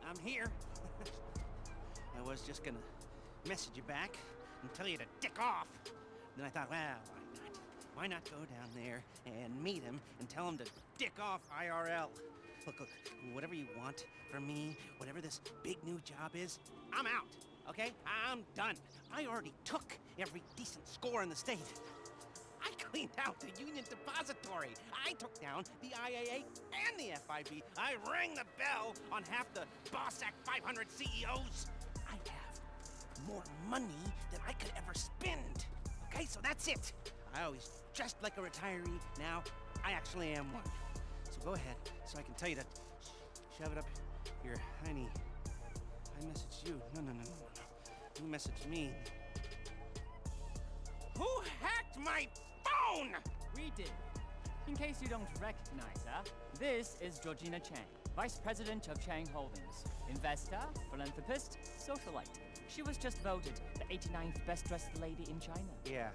I'm here. I was just gonna message you back and tell you to dick off. Then I thought, well, why not? Why not go down there and meet him and tell him to dick off IRL? Look, whatever you want from me, whatever this big new job is, I'm out, okay? I'm done. I already took every decent score in the state. I cleaned out the Union Depository. I took down the IAA and the FIB. I rang the bell on half the Boss Act 500 CEOs. I have more money than I could ever spend. Okay, so that's it. I always dressed like a retiree. Now, I actually am one. So go ahead, so I can tell you to shove it up your hiney. I messaged you. No. You messaged me. Who hacked my phone? We did. In case you don't recognize her, this is Georgina Chang, Vice President of Chang Holdings. Investor, philanthropist, socialite. She was just voted the 89th best-dressed lady in China. Yeah.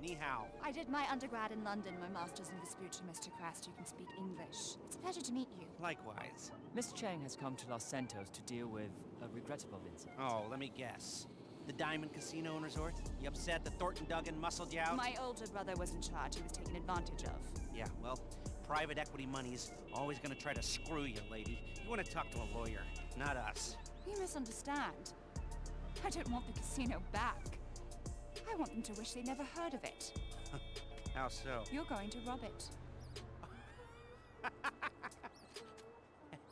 Ni hao. I did my undergrad in London, my master's in Vespucci, Mr. Crest. You can speak English. It's a pleasure to meet you. Likewise. Miss Chang has come to Los Santos to deal with a regrettable incident. Oh, let me guess. The Diamond Casino and Resort? You upset that Thornton Duggan muscled you out? My older brother was in charge. He was taken advantage of. Yeah, well, private equity money's always gonna try to screw you, lady. You wanna talk to a lawyer, not us. You misunderstand. I don't want the casino back. I want them to wish they never heard of it. How so? You're going to rob it.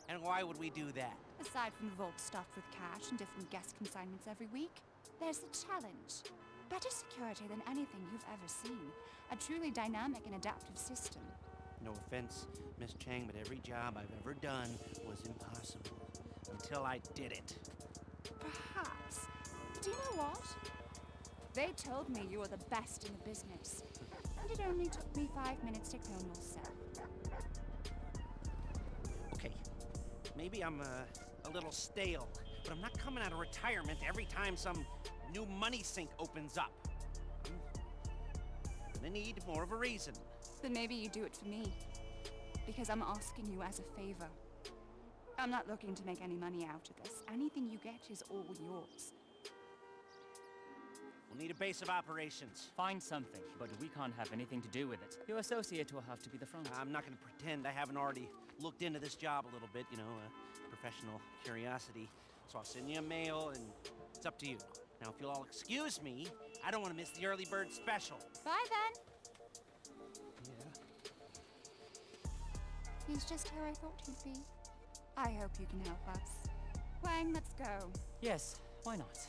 And why would we do that? Aside from the vault stuffed with cash and different guest consignments every week, there's the challenge. Better security than anything you've ever seen. A truly dynamic and adaptive system. No offense, Miss Chang, but every job I've ever done was impossible. Until I did it. Perhaps. Do you know what? They told me you were the best in the business. And it only took me 5 minutes to clone your cell. Okay, maybe I'm a little stale, but I'm not coming out of retirement every time some new money sink opens up. I'm gonna need more of a reason. Then maybe you do it for me. Because I'm asking you as a favor. I'm not looking to make any money out of this. Anything you get is all yours. We'll need a base of operations. Find something, but we can't have anything to do with it. Your associate will have to be the front. I'm not gonna pretend I haven't already looked into this job a little bit, you know, professional curiosity. So I'll send you a mail, and it's up to you. Now, if you'll all excuse me, I don't want to miss the early bird special. Bye then. Yeah. He's just who I thought he'd be. I hope you can help us. Wang, let's go. Yes, why not?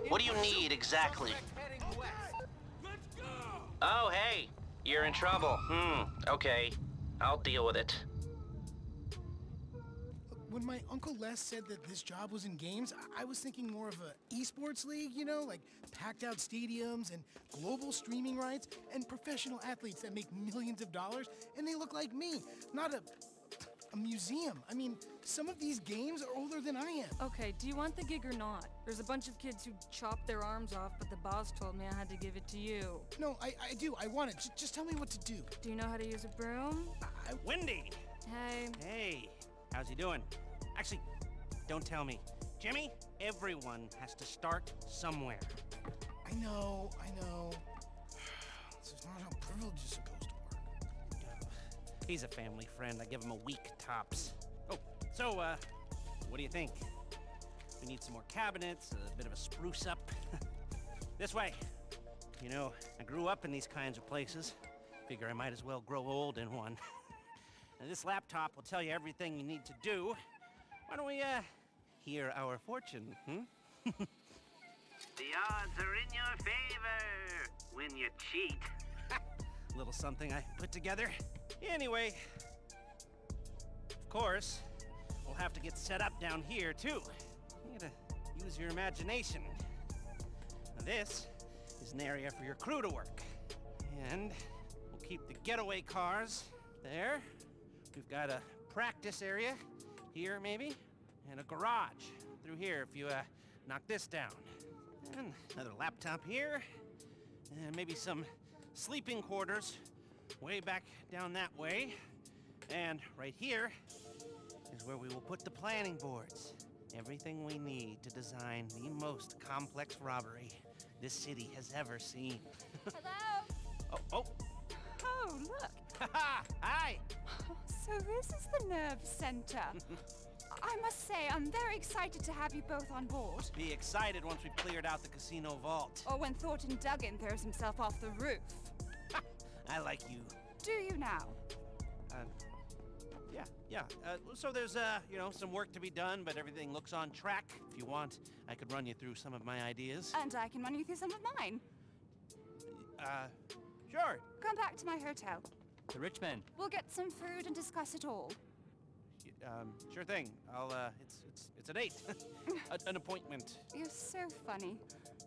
What do you need exactly? Oh, hey. You're in trouble. Okay. I'll deal with it. When my Uncle Les said that this job was in games, I was thinking more of a esports league, you know, like packed out stadiums and global streaming rights and professional athletes that make millions of dollars, and they look like me, not a museum. I mean, some of these games are older than I am. Okay, do you want the gig or not? There's a bunch of kids who chopped their arms off, but the boss told me I had to give it to you. No, I do. I want it. Just tell me what to do. Do you know how to use a broom? Wendy! Hey. Hey, how's he doing? Actually, don't tell me. Jimmy, everyone has to start somewhere. I know. This is not how privilege is supposed to work. He's a family friend. I give him a week tops. Oh, so, what do you think? We need some more cabinets, a bit of a spruce up. This way. You know, I grew up in these kinds of places. Figure I might as well grow old in one. Now, this laptop will tell you everything you need to do. Why don't we, hear our fortune, The odds are in your favor when you cheat. Little something I put together. Anyway, of course, we'll have to get set up down here, too. You gotta use your imagination. Now, this is an area for your crew to work. And we'll keep the getaway cars there. We've got a practice area here, maybe, and a garage through here if you, knock this down. And another laptop here, and maybe some sleeping quarters way back down that way. And right here is where we will put the planning boards. Everything we need to design the most complex robbery this city has ever seen. Hello? Oh. Oh, look. Hi! So this is the nerve center. I must say, I'm very excited to have you both on board. Be excited once we've cleared out the casino vault. Or when Thornton Duggan throws himself off the roof. I like you. Do you now? Yeah. So there's, some work to be done, but everything looks on track. If you want, I could run you through some of my ideas. And I can run you through some of mine. Sure. Come back to my hotel. The rich man. We'll get some food and discuss it all. Sure thing. I'll, it's a date. An appointment. You're so funny.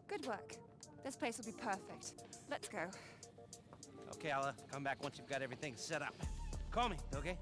Good work. This place will be perfect. Let's go. Okay, I'll come back once you've got everything set up. Call me, okay?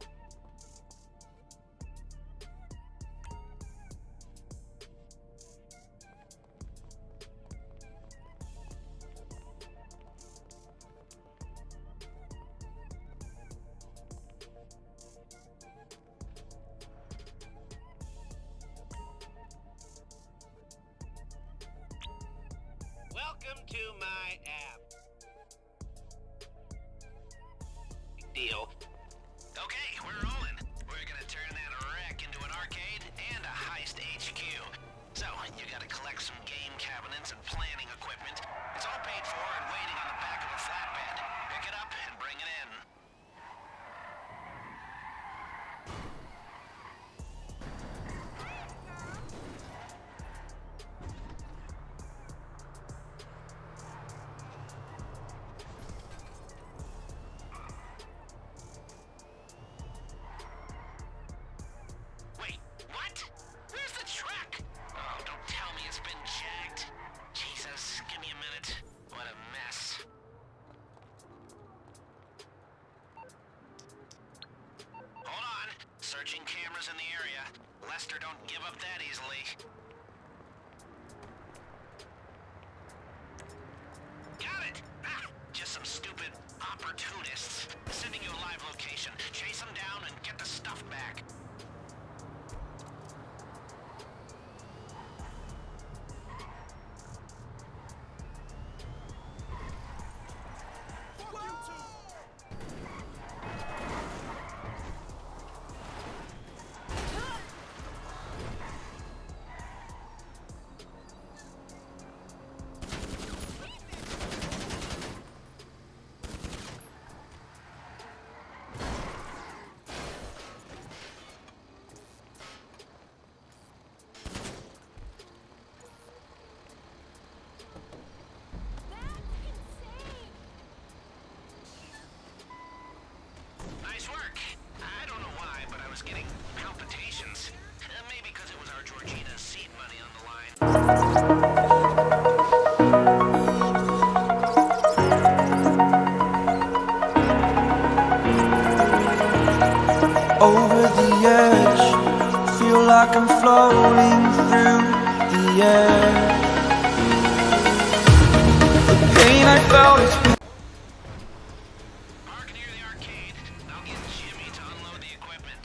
Welcome to my app. Deal. Okay, we're rolling. We're gonna turn that wreck into an arcade and a heist HQ. So, you gotta collect some game cabinets and planning equipment. It's all paid for and waiting on the back of a flatbed. Pick it up and bring it in. Wait, what? Where's the truck? Oh, don't tell me it's been jacked. Jesus, give me a minute. What a mess. Hold on. Searching cameras in the area. Lester don't give up that easily. Got it! Ah, just some stupid opportunists. Sending you a live location. Chase them down and get the stuff back. getting palpitations. Maybe because it was our Georgina's seed money on the line. Over the edge, feel like I'm floating through the air. The pain I felt is Park near the arcade. I'll get Jimmy to unload the equipment.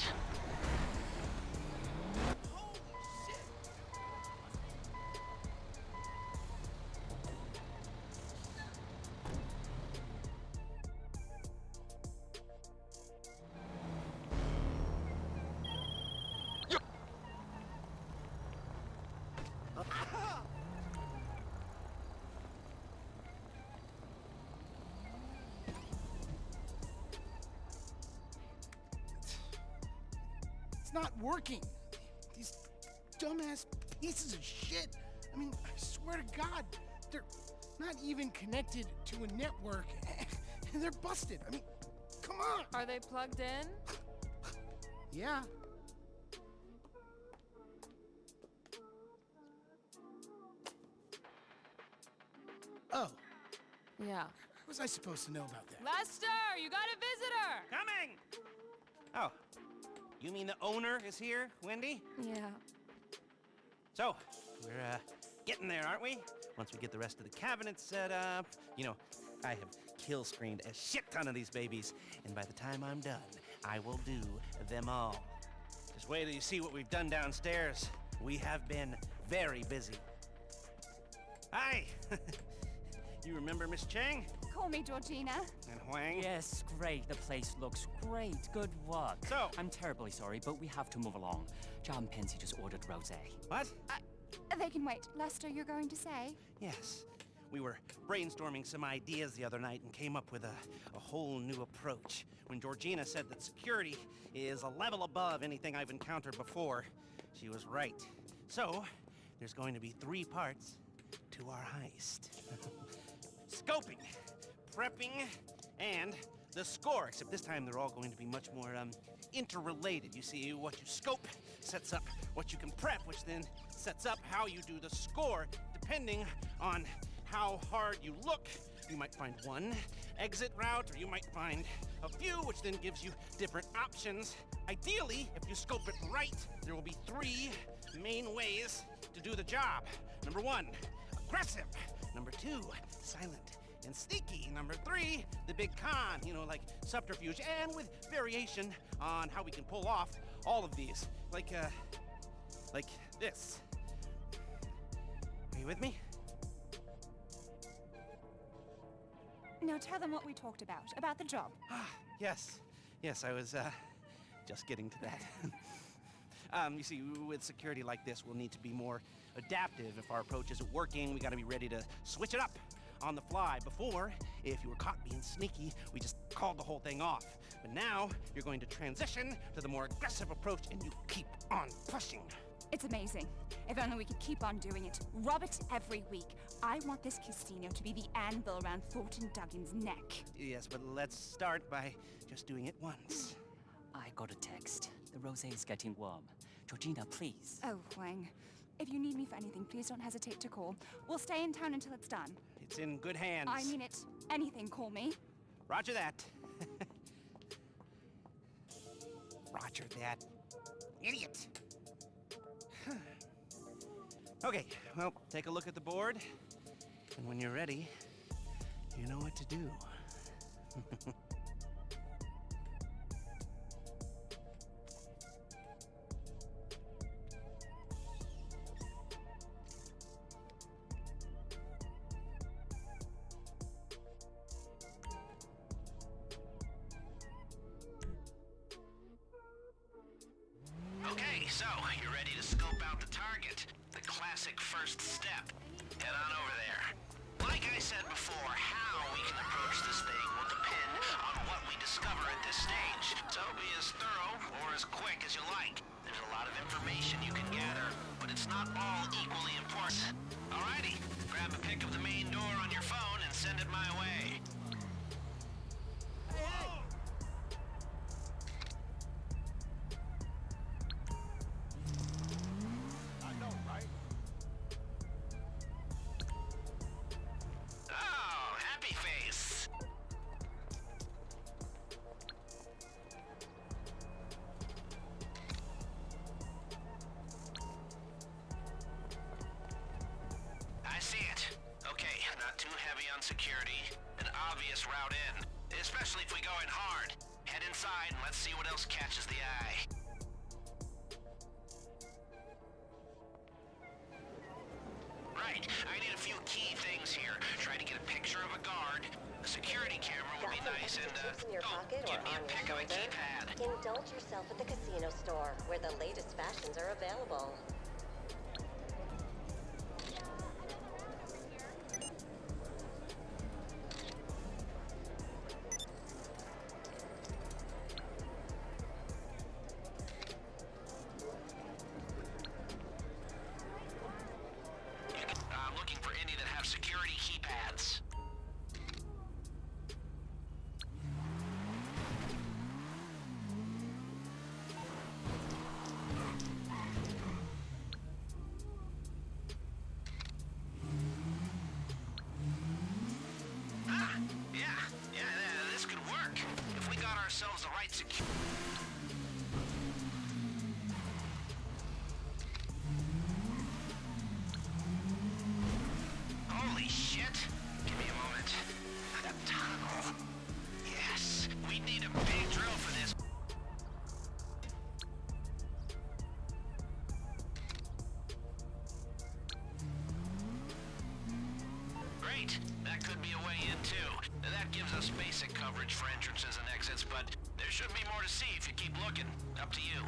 It's not working. These dumbass pieces of shit. I mean, I swear to God, they're not even connected to a network, and they're busted. I mean, come on. Are they plugged in? Yeah. Oh, Yeah. what was I supposed to know about that? Lester, you got a visitor! Coming! Oh, you mean the owner is here, Wendy? Yeah. So, we're getting there, aren't we? Once we get the rest of the cabinets set up. You know, I have kill screened a shit ton of these babies, and by the time I'm done, I will do them all. Just wait till you see what we've done downstairs. We have been very busy. Hi! You remember Miss Chang? Call me Georgina. And Huang? Yes, great. The place looks great. Good work. So- I'm terribly sorry, but we have to move along. John Pensy just ordered rosé. What? They can wait. Lester, you're going to say? Yes. We were brainstorming some ideas the other night and came up with a whole new approach. When Georgina said that security is a level above anything I've encountered before, she was right. So, there's going to be 3 parts to our heist. Scoping, prepping, and the score. Except this time they're all going to be much more interrelated. You see, what you scope sets up what you can prep, which then sets up how you do the score. Depending on how hard you look, you might find one exit route, or you might find a few, which then gives you different options. Ideally, if you scope it right, there will be 3 main ways to do the job. Number 1, aggressive. Number 2, silent and sneaky. Number 3, the big con, you know, like subterfuge, and with variation on how we can pull off all of these. Like this. Are you with me? Now tell them what we talked about the job. Yes. Yes, I was, just getting to that. You see, with security like this, we'll need to be more adaptive. If our approach isn't working, we gotta be ready to switch it up on the fly. Before, if you were caught being sneaky, we just called the whole thing off. But now, you're going to transition to the more aggressive approach, and you keep on pushing. It's amazing. If only we could keep on doing it. Rob it every week. I want this casino to be the anvil around Thornton Duggan's neck. Yes, but let's start by just doing it once. I got a text. The rosé is getting warm. Georgina, please. Oh, Huang. If you need me for anything, please don't hesitate to call. We'll stay in town until it's done. It's in good hands. I mean it. Anything, call me. Roger that. Roger that. Idiot. Okay, well, take a look at the board. And when you're ready, you know what to do. Okay, so you're ready to scope out the target. The classic first step. Head on over there. Like I said before, how we can approach this thing will depend on what we discover at this stage. So be as thorough or as quick as you like. There's a lot of information you can gather, but it's not all equally important. Alrighty, grab a pic of the main door on your phone and send it my way. not too heavy on security, an obvious route in, especially if we go in hard. Head inside and let's see what else catches the eye. Right, I need a few key things here. Try to get a picture of a guard. A security camera would be nice, and in your pocket give or me on a your pic of a shoulder? keypad. Indulge yourself at the casino store, where the latest fashions are available. I'm looking for any that have security keypads. Ah, yeah, this could work. If we got ourselves the right security. Holy shit! Give me a moment. That tunnel. Yes, we need a big drill for this. Great, that could be a way in too. That gives us basic coverage for entrances and exits, but there should be more to see if you keep looking. Up to you.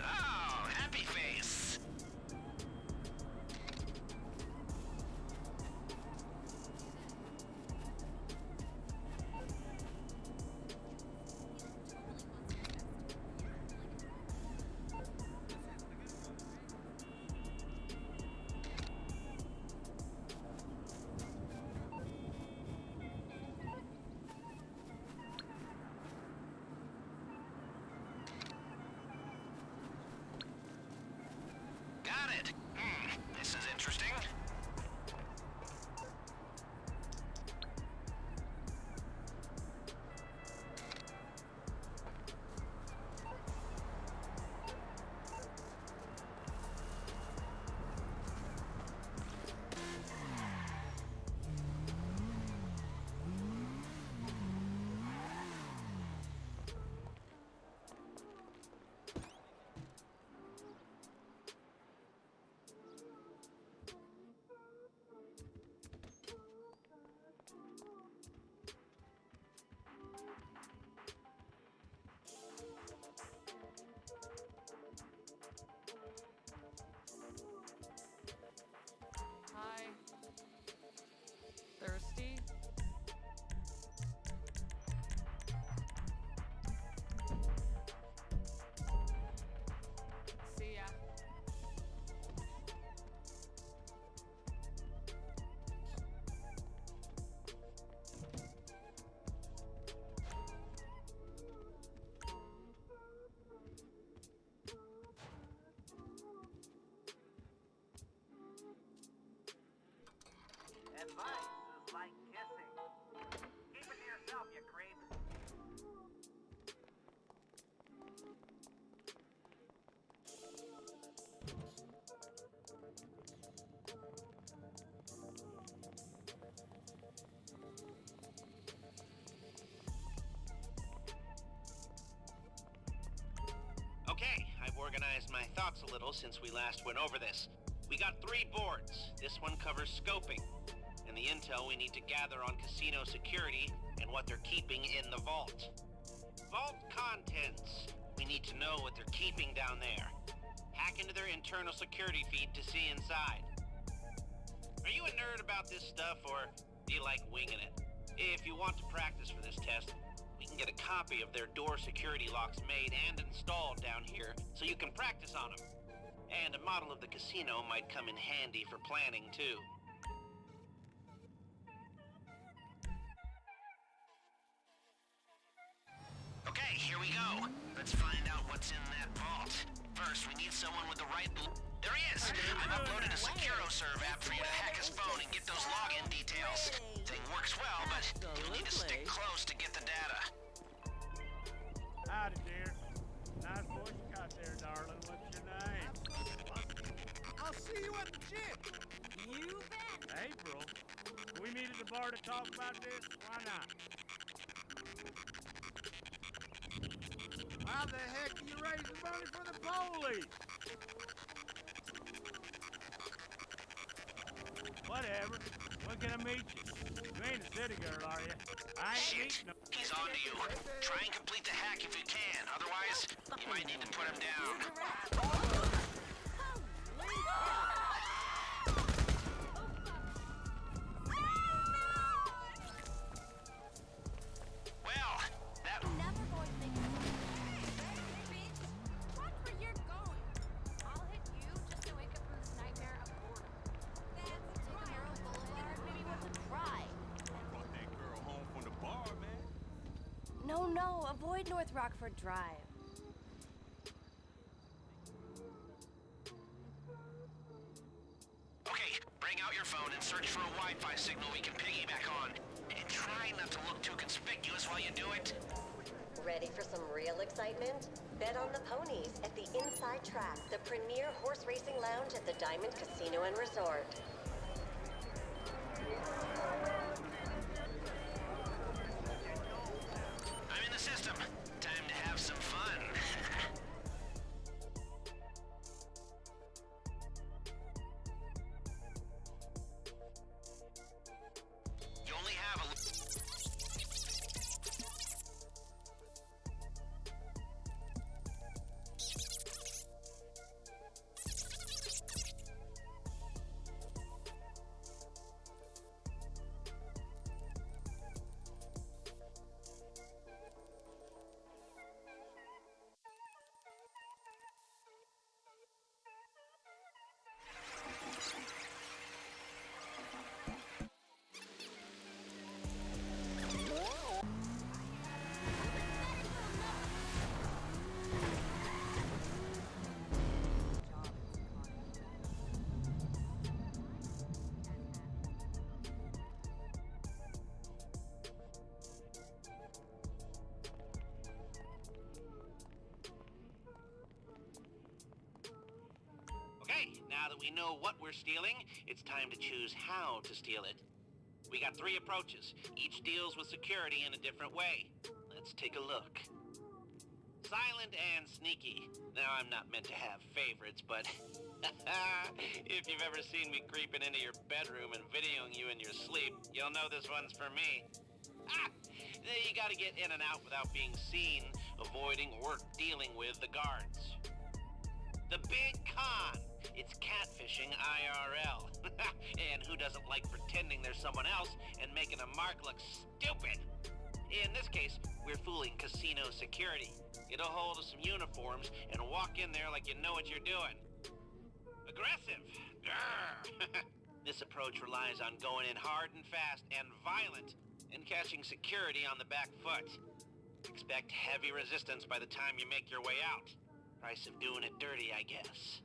Oh, happy face. Got it. This is interesting. Hi. Thirsty? See ya. Advice is like kissing. Keep it to yourself, you creep. Okay, I've organized my thoughts a little since we last went over this. We got 3 boards. This one covers scoping, and the intel we need to gather on casino security and what they're keeping in the vault. Vault contents. We need to know what they're keeping down there. Hack into their internal security feed to see inside. Are you a nerd about this stuff, or do you like winging it? If you want to practice for this test, we can get a copy of their door security locks made and installed down here so you can practice on them. And a model of the casino might come in handy for planning, too. Okay, here we go. Let's find out what's in that vault. First, we need someone with the right... There he is! I've uploaded a SecuroServe app for you to hack his phone and get those login details. Thing works well, but you'll need to stick close to get the data. Howdy, dear. Nice voice you got there, darling. What's your name? I'll see you at the gym. You bet. April. Can we meet at the bar to talk about this? Why not? How the heck do you raise the money for the police? Whatever. When can I meet you? You ain't a city girl, are you? I ain't Shit! meeting no... He's on to you. Try and complete the hack if you can. Otherwise, you might need to put him down. Well, that... Never going to make it. Hey, bitch! Watch where you're going. I'll hit you just to wake up from this nightmare of boredom. That's Arrow Boulevard. Maybe worth a try. Brought that girl home from the bar, man. No, avoid North Rockford Drive. Okay, bring out your phone and search for a Wi-Fi signal we can piggyback on. And try not to look too conspicuous while you do it. Ready for some real excitement? Bet on the ponies at the Inside Track, the premier horse racing lounge at the Diamond Casino and Resort. I'm in the system. Time to have some fun. You only have a... Okay, now that we know what we're stealing, it's time to choose how to steal it. We got 3 approaches. Each deals with security in a different way. Let's take a look. Silent and sneaky. Now, I'm not meant to have favorites, but if you've ever seen me creeping into your bedroom and videoing you in your sleep, you'll know this one's for me. You gotta get in and out without being seen, avoiding or dealing with the guards. The big con! It's catfishing IRL. And who doesn't like pretending there's someone else and making a mark look stupid? In this case, we're fooling casino security. Get a hold of some uniforms and walk in there like you know what you're doing. Aggressive! Grr. This approach relies on going in hard and fast and violent and catching security on the back foot. Expect heavy resistance by the time you make your way out. Price of doing it dirty, I guess.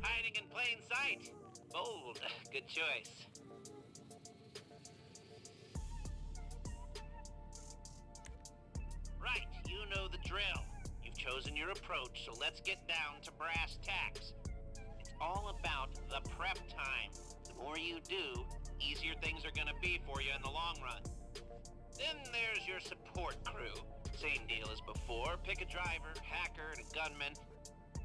Hiding in plain sight. Bold. Good choice. Right, you know the drill. You've chosen your approach, so let's get down to brass tacks. It's all about the prep time. The more you do, easier things are gonna be for you in the long run. Then there's your support crew. Same deal as before. Pick a driver, hacker, and a gunman.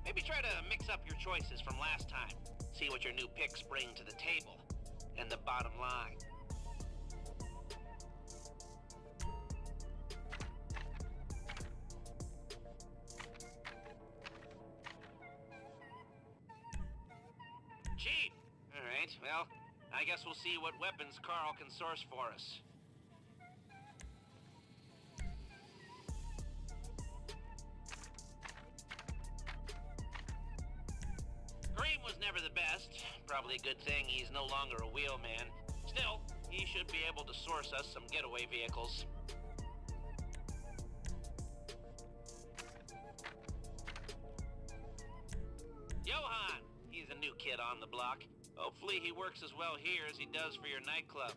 Maybe try to mix up your choices from last time. See what your new picks bring to the table. And the bottom line. Cheap! Alright, well, I guess we'll see what weapons Carl can source for us. honest. Probably a good thing he's no longer a wheelman. Still, he should be able to source us some getaway vehicles. Johan! He's a new kid on the block. Hopefully he works as well here as he does for your nightclub.